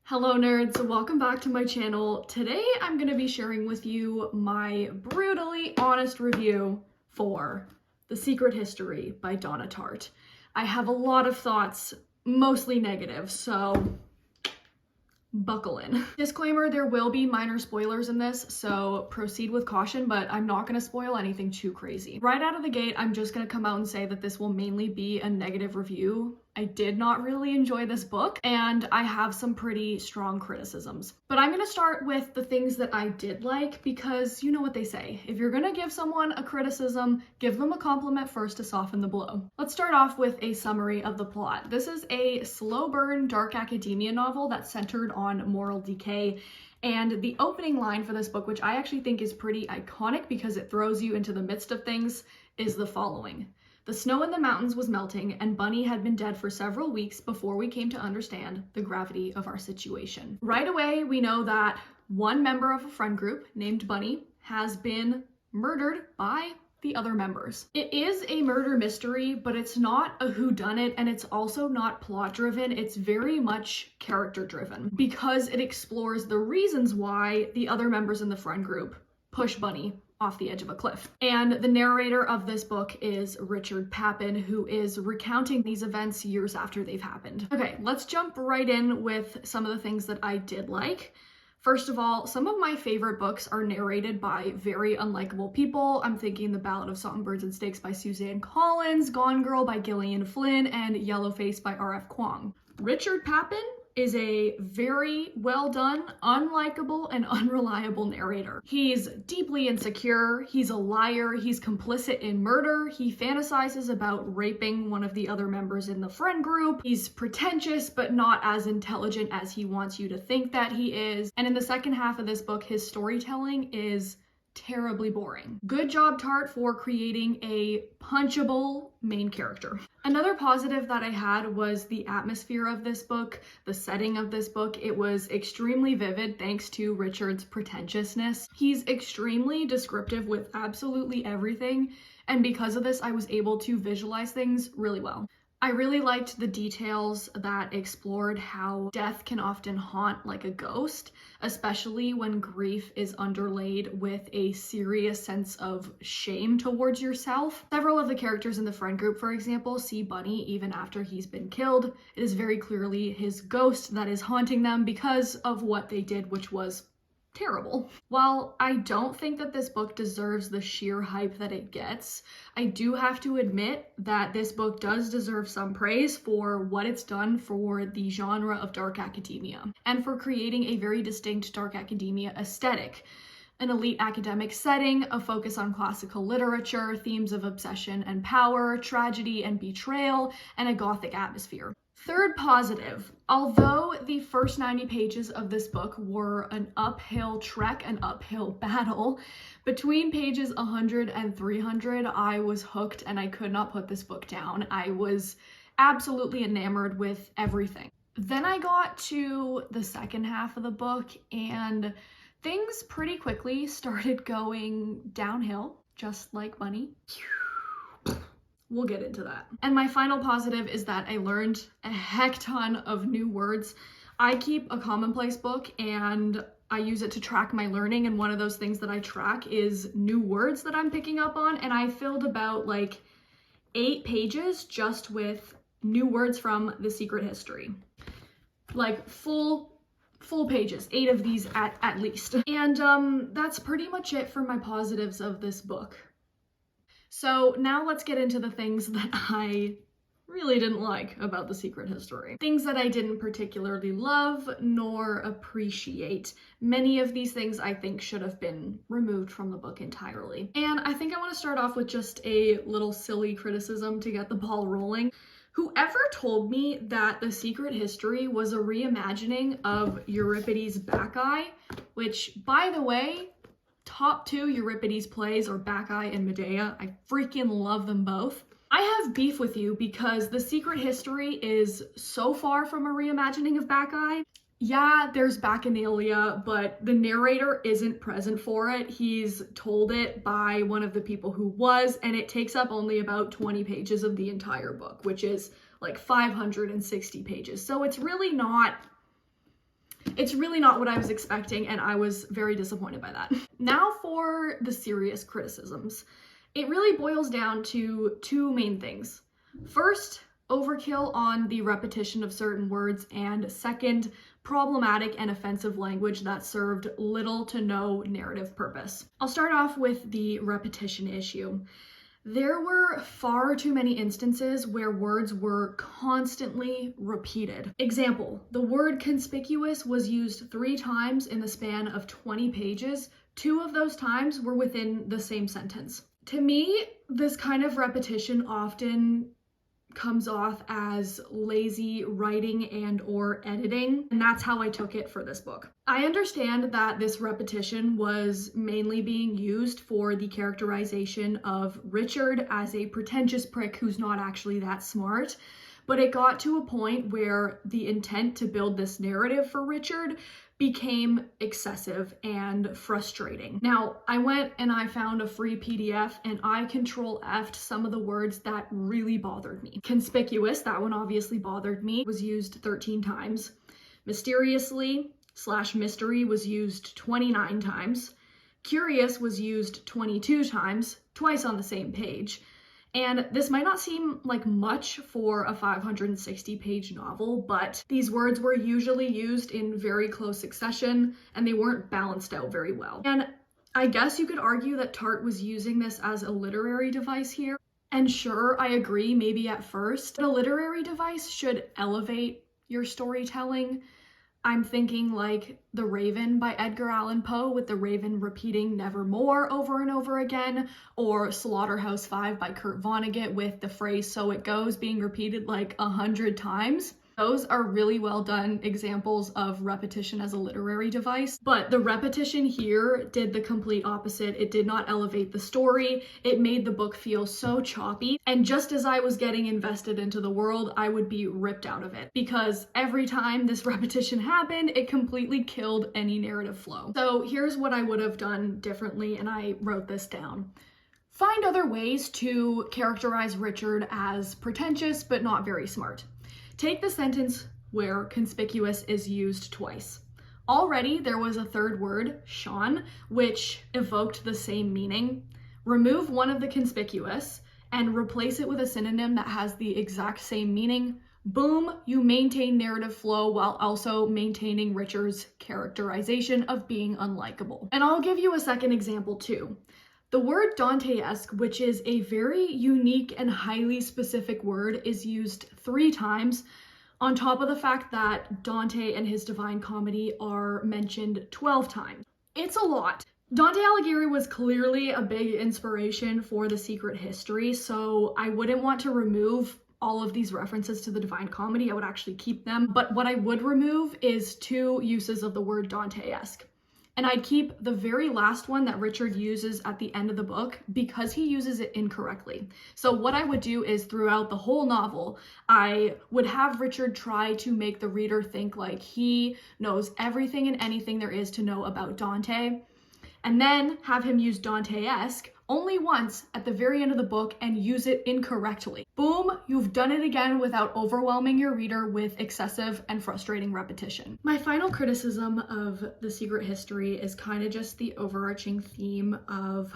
Hello nerds, welcome back to my channel. Today I'm going to be sharing with you my brutally honest review for The Secret History by Donna Tartt. I have a lot of thoughts, mostly negative, so buckle in. Disclaimer, there will be minor spoilers in this, so proceed with caution, but I'm not going to spoil anything too crazy. Right out of the gate, I'm just going to come out and say that this will mainly be a negative review. I did not really enjoy this book, and I have some pretty strong criticisms. But I'm gonna start with the things that I did like, because you know what they say. If you're gonna give someone a criticism, give them a compliment first to soften the blow. Let's start off with a summary of the plot. This is a slow burn dark academia novel that's centered on moral decay. And the opening line for this book, which I actually think is pretty iconic because it throws you into the midst of things, is the following. The snow in the mountains was melting, and Bunny had been dead for several weeks before we came to understand the gravity of our situation. Right away, we know that one member of a friend group named Bunny has been murdered by the other members. It is a murder mystery, but it's not a whodunit, and it's also not plot driven. It's very much character driven because it explores the reasons why the other members in the friend group push Bunny off the edge of a cliff. And the narrator of this book is Richard Papin, who is recounting these events years after they've happened. Okay, let's jump right in with some of the things that I did like. First of all, some of my favorite books are narrated by very unlikable people. I'm thinking The Ballad of Songbirds and Snakes by Suzanne Collins, Gone Girl by Gillian Flynn, and Yellowface by R.F. Kuang. Richard Papin is a very well done, unlikable, and unreliable narrator. He's deeply insecure, he's a liar, he's complicit in murder, he fantasizes about raping one of the other members in the friend group, he's pretentious but not as intelligent as he wants you to think that he is, and in the second half of this book, his storytelling is terribly boring. Good job, Tartt, for creating a punchable main character. Another positive that I had was the atmosphere of this book, the setting of this book. It was extremely vivid thanks to Richard's pretentiousness. He's extremely descriptive with absolutely everything, and because of this, I was able to visualize things really well. I really liked the details that explored how death can often haunt like a ghost, especially when grief is underlaid with a serious sense of shame towards yourself. Several of the characters in the friend group, for example, see Bunny even after he's been killed. It is very clearly his ghost that is haunting them because of what they did, which was terrible. While I don't think that this book deserves the sheer hype that it gets, I do have to admit that this book does deserve some praise for what it's done for the genre of dark academia and for creating a very distinct dark academia aesthetic. An elite academic setting, a focus on classical literature, themes of obsession and power, tragedy and betrayal, and a gothic atmosphere. Third positive, although the first 90 pages of this book were an uphill trek, an uphill battle, between pages 100 and 300, I was hooked and I could not put this book down. I was absolutely enamored with everything. Then I got to the second half of the book and things pretty quickly started going downhill, just like Bunny. We'll get into that. And my final positive is that I learned a heck ton of new words. I keep a commonplace book and I use it to track my learning, and one of those things that I track is new words that I'm picking up on, and I filled about like 8 pages just with new words from The Secret History. Like full pages, 8 of these at least. And that's pretty much it for my positives of this book. So now let's get into the things that I really didn't like about The Secret History. Things that I didn't particularly love nor appreciate. Many of these things I think should have been removed from the book entirely. And I think I want to start off with just a little silly criticism to get the ball rolling. Whoever told me that The Secret History was a reimagining of Euripides' Bacchae, which, by the way, top 2 Euripides plays are Bacchae and Medea. I freaking love them both. I have beef with you because The Secret History is so far from a reimagining of Bacchae. Yeah, there's Bacchanalia, but the narrator isn't present for it. He's told it by one of the people who was, and it takes up only about 20 pages of the entire book, which is like 560 pages. So it's really not It's really not what I was expecting, and I was very disappointed by that. Now for the serious criticisms. It really boils down to two main things. First, overkill on the repetition of certain words, and second, problematic and offensive language that served little to no narrative purpose. I'll start off with the repetition issue. There were far too many instances where words were constantly repeated. Example, the word conspicuous was used 3 times in the span of 20 pages. 2 of those times were within the same sentence. To me, this kind of repetition often comes off as lazy writing and or editing, and that's how I took it for this book. I understand that this repetition was mainly being used for the characterization of Richard as a pretentious prick who's not actually that smart, but it got to a point where the intent to build this narrative for Richard became excessive and frustrating. Now, I went and I found a free PDF and I Control F'd some of the words that really bothered me. Conspicuous, that one obviously bothered me, was used 13 times. Mysteriously/mystery was used 29 times. Curious was used 22 times, twice on the same page. And this might not seem like much for a 560-page novel, but these words were usually used in very close succession and they weren't balanced out very well. And I guess you could argue that Tartt was using this as a literary device here. And sure, I agree, maybe at first, but a literary device should elevate your storytelling. I'm thinking like The Raven by Edgar Allan Poe, with the raven repeating nevermore over and over again, or Slaughterhouse-Five by Kurt Vonnegut with the phrase "so it goes" being repeated like 100 times. Those are really well done examples of repetition as a literary device, but the repetition here did the complete opposite. It did not elevate the story. It made the book feel so choppy, and just as I was getting invested into the world, I would be ripped out of it, because every time this repetition happened, it completely killed any narrative flow. So here's what I would have done differently, and I wrote this down. Find other ways to characterize Richard as pretentious but not very smart. Take the sentence where conspicuous is used twice. Already there was a third word, Sean, which evoked the same meaning. Remove one of the conspicuous and replace it with a synonym that has the exact same meaning. Boom, you maintain narrative flow while also maintaining Richard's characterization of being unlikable. And I'll give you a second example too. The word Dante-esque, which is a very unique and highly specific word, is used 3 times, on top of the fact that Dante and his Divine Comedy are mentioned 12 times. It's a lot. Dante Alighieri was clearly a big inspiration for The Secret History, so I wouldn't want to remove all of these references to the Divine Comedy. I would actually keep them, but what I would remove is 2 uses of the word Dante-esque. And I'd keep the very last one that Richard uses at the end of the book because he uses it incorrectly. So what I would do is throughout the whole novel, I would have Richard try to make the reader think like he knows everything and anything there is to know about Dante, and then have him use Dante-esque only once at the very end of the book and use it incorrectly. Boom, you've done it again without overwhelming your reader with excessive and frustrating repetition. My final criticism of The Secret History is kind of just the overarching theme of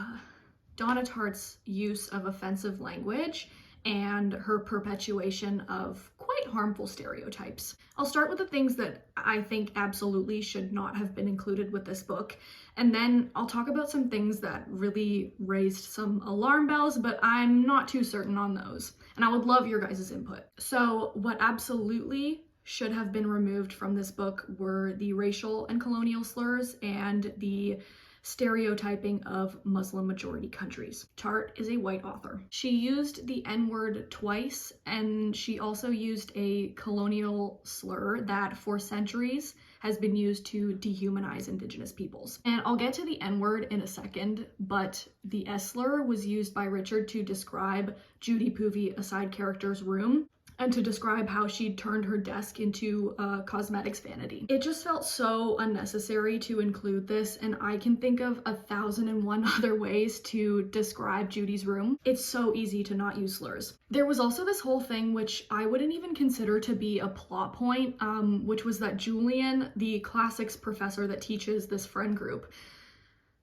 Donna Tartt's use of offensive language and her perpetuation of quite harmful stereotypes. I'll start with the things that I think absolutely should not have been included with this book, and then I'll talk about some things that really raised some alarm bells, but I'm not too certain on those, and I would love your guys' input. So what absolutely should have been removed from this book were the racial and colonial slurs and the stereotyping of Muslim majority countries. Tartt is a white author. She used the N-word twice, and she also used a colonial slur that for centuries has been used to dehumanize Indigenous peoples. And I'll get to the N-word in a second, but the S slur was used by Richard to describe Judy Poovey, a side character's room, and to describe how she'd turned her desk into a cosmetics vanity. It just felt so unnecessary to include this, and I can think of 1,001 other ways to describe Judy's room. It's so easy to not use slurs. There was also this whole thing which I wouldn't even consider to be a plot point, which was that Julian, the classics professor that teaches this friend group,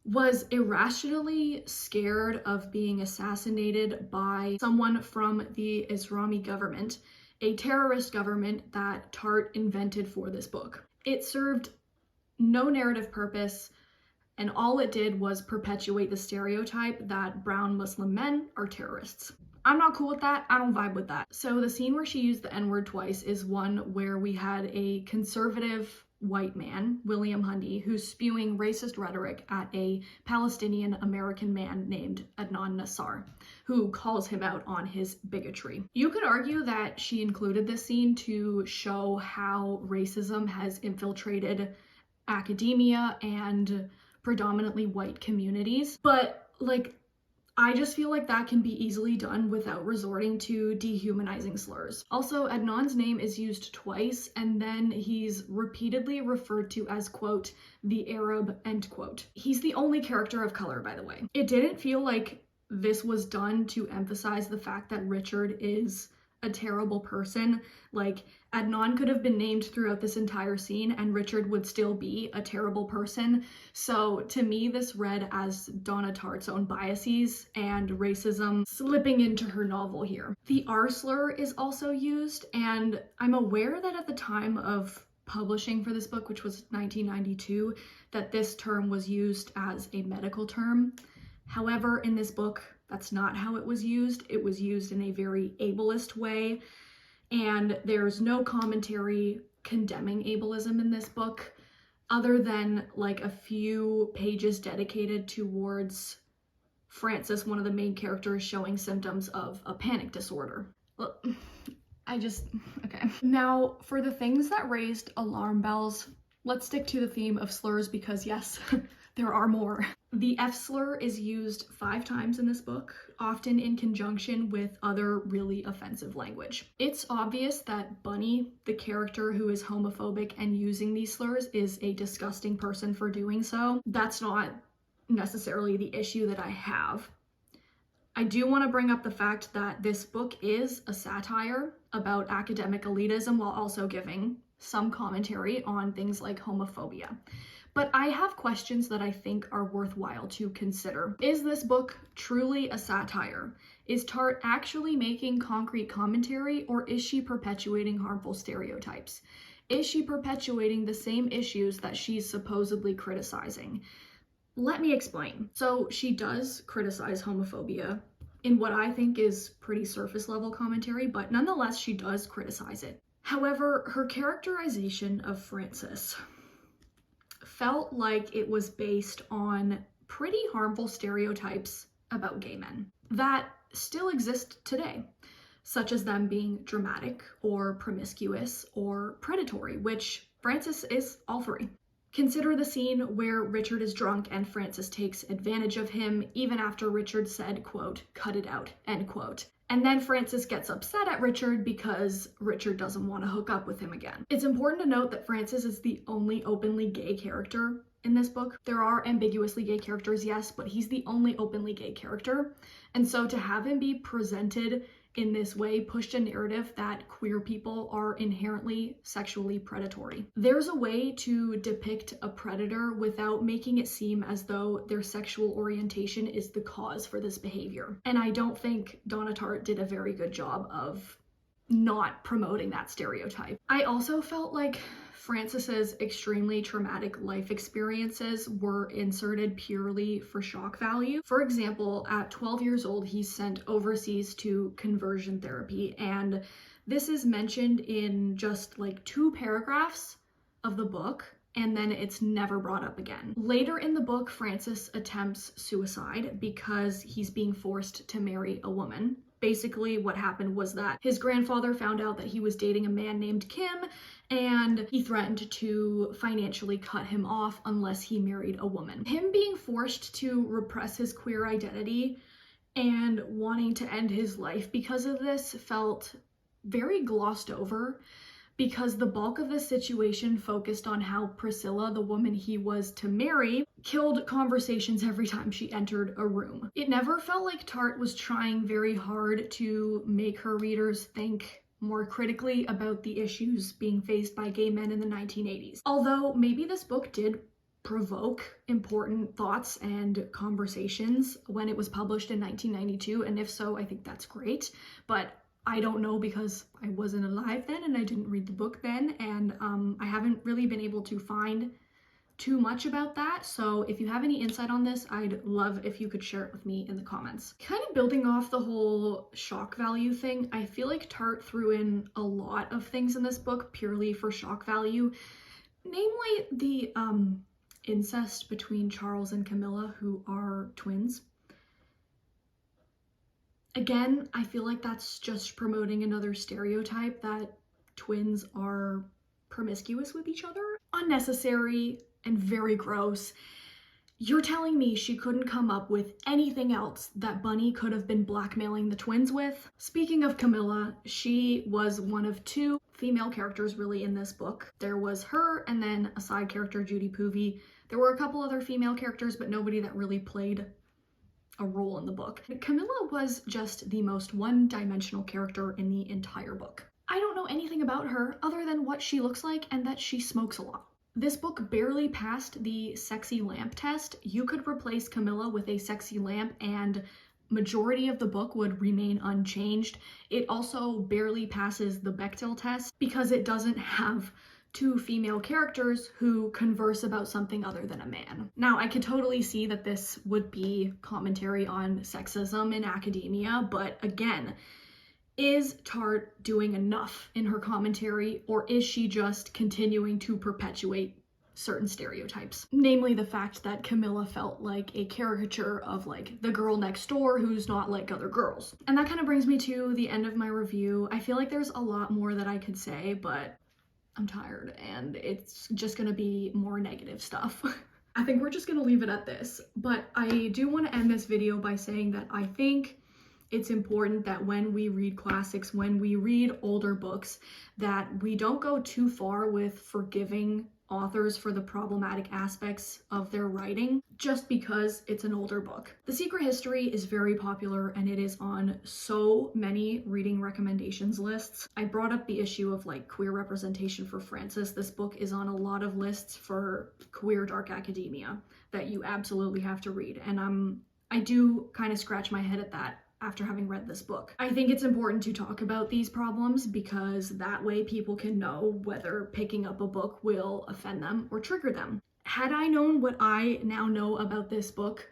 was irrationally scared of being assassinated by someone from the Islami government, a terrorist government that Tartt invented for this book. It served no narrative purpose, and all it did was perpetuate the stereotype that brown Muslim men are terrorists. I'm not cool with that. I don't vibe with that. So the scene where she used the N-word twice is one where we had a conservative white man, William Hundy, who's spewing racist rhetoric at a Palestinian American man named Adnan Nassar, who calls him out on his bigotry. You could argue that she included this scene to show how racism has infiltrated academia and predominantly white communities, but I just feel like that can be easily done without resorting to dehumanizing slurs. Also, Adnan's name is used twice, and then he's repeatedly referred to as, quote, the Arab, end quote. He's the only character of color, by the way. It didn't feel like this was done to emphasize the fact that Richard is a terrible person. Like, Adnan could have been named throughout this entire scene and Richard would still be a terrible person. So to me, this read as Donna Tartt's own biases and racism slipping into her novel here. The R slur is also used, and I'm aware that at the time of publishing for this book, which was 1992, that this term was used as a medical term. However, in this book, that's not how it was used. It was used in a very ableist way, and there's no commentary condemning ableism in this book, other than like a few pages dedicated towards Frances, one of the main characters, showing symptoms of a panic disorder. Okay. Now, for the things that raised alarm bells, let's stick to the theme of slurs because yes, there are more. The F slur is used 5 times in this book, often in conjunction with other really offensive language. It's obvious that Bunny, the character who is homophobic and using these slurs, is a disgusting person for doing so. That's not necessarily the issue that I have. I do want to bring up the fact that this book is a satire about academic elitism while also giving some commentary on things like homophobia. But I have questions that I think are worthwhile to consider. Is this book truly a satire? Is Tartt actually making concrete commentary, or is she perpetuating harmful stereotypes? Is she perpetuating the same issues that she's supposedly criticizing? Let me explain. So she does criticize homophobia in what I think is pretty surface level commentary, but nonetheless she does criticize it. However, her characterization of Frances felt like it was based on pretty harmful stereotypes about gay men that still exist today, such as them being dramatic or promiscuous or predatory, which Frances is all 3. Consider the scene where Richard is drunk and Frances takes advantage of him even after Richard said, quote, cut it out, end quote. And then Frances gets upset at Richard because Richard doesn't want to hook up with him again. It's important to note that Frances is the only openly gay character in this book. There are ambiguously gay characters, yes, but he's the only openly gay character. And so to have him be presented in this way pushed a narrative that queer people are inherently sexually predatory. There's a way to depict a predator without making it seem as though their sexual orientation is the cause for this behavior. And I don't think Donna Tartt did a very good job of not promoting that stereotype. I also felt like Frances's extremely traumatic life experiences were inserted purely for shock value. For example, at 12 years old, he's sent overseas to conversion therapy, and this is mentioned in just like 2 paragraphs of the book, and then it's never brought up again. Later in the book, Frances attempts suicide because he's being forced to marry a woman. Basically, what happened was that his grandfather found out that he was dating a man named Kim, and he threatened to financially cut him off unless he married a woman. Him being forced to repress his queer identity and wanting to end his life because of this felt very glossed over, because the bulk of the situation focused on how Priscilla, the woman he was to marry, killed conversations every time she entered a room. It never felt like Tartt was trying very hard to make her readers think more critically about the issues being faced by gay men in the 1980s. Although maybe this book did provoke important thoughts and conversations when it was published in 1992, and if so, I think that's great. But I don't know, because I wasn't alive then and I didn't read the book then, and I haven't really been able to find too much about that. So if you have any insight on this, I'd love if you could share it with me in the comments. Kind of building off the whole shock value thing, I feel like Tartt threw in a lot of things in this book purely for shock value, namely the incest between Charles and Camilla, who are twins. Again, I feel like that's just promoting another stereotype that twins are promiscuous with each other. Unnecessary and very gross. You're telling me she couldn't come up with anything else that Bunny could have been blackmailing the twins with? Speaking of Camilla, she was one of two female characters really in this book. There was her and then a side character, Judy Poovey. There were a couple other female characters, but nobody that really played a role in the book. Camilla was just the most one-dimensional character in the entire book. I don't know anything about her other than what she looks like and that she smokes a lot. This book barely passed the sexy lamp test. You could replace Camilla with a sexy lamp and majority of the book would remain unchanged. It also barely passes the Bechdel test because it doesn't have two female characters who converse about something other than a man. Now, I could totally see that this would be commentary on sexism in academia, but again, is Tartt doing enough in her commentary, or is she just continuing to perpetuate certain stereotypes? Namely the fact that Camilla felt like a caricature of like the girl next door who's not like other girls. And that kind of brings me to the end of my review. I feel like there's a lot more that I could say, but I'm tired and it's just gonna be more negative stuff. I think we're just gonna leave it at this, but I do want to end this video by saying that I think it's important that when we read classics, when we read older books, that we don't go too far with forgiving authors for the problematic aspects of their writing just because it's an older book. The Secret History is very popular and it is on so many reading recommendations lists. I brought up the issue of like queer representation for Francis. This book is on a lot of lists for queer dark academia that you absolutely have to read, and I do kind of scratch my head at that after having read this book. I think it's important to talk about these problems because that way people can know whether picking up a book will offend them or trigger them. Had I known what I now know about this book,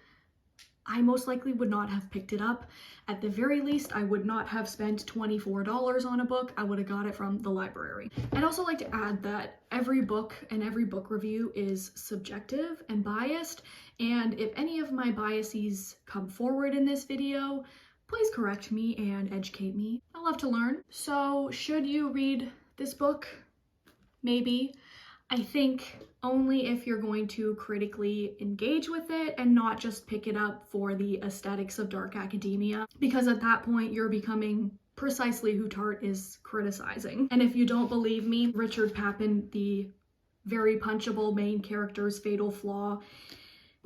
I most likely would not have picked it up. At the very least, I would not have spent $24 on a book. I would have got it from the library. I'd also like to add that every book and every book review is subjective and biased, and if any of my biases come forward in this video, please correct me and educate me. I love to learn. So should you read this book? Maybe. I think only if you're going to critically engage with it and not just pick it up for the aesthetics of dark academia, because at that point you're becoming precisely who Tartt is criticizing. And if you don't believe me, Richard Papin, the very punchable main character's fatal flaw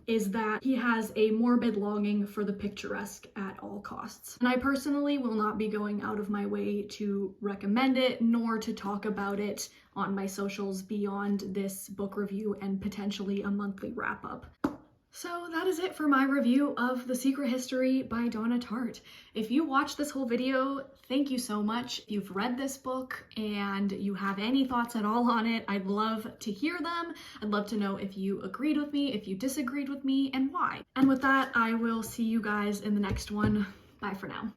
is that he has a morbid longing for the picturesque at all costs. And I personally will not be going out of my way to recommend it, nor to talk about it on my socials beyond this book review and potentially a monthly wrap-up. So that is it for my review of The Secret History by Donna Tartt. If you watched this whole video, thank you so much. If you've read this book and you have any thoughts at all on it, I'd love to hear them. I'd love to know if you agreed with me, if you disagreed with me, and why. And with that, I will see you guys in the next one. Bye for now.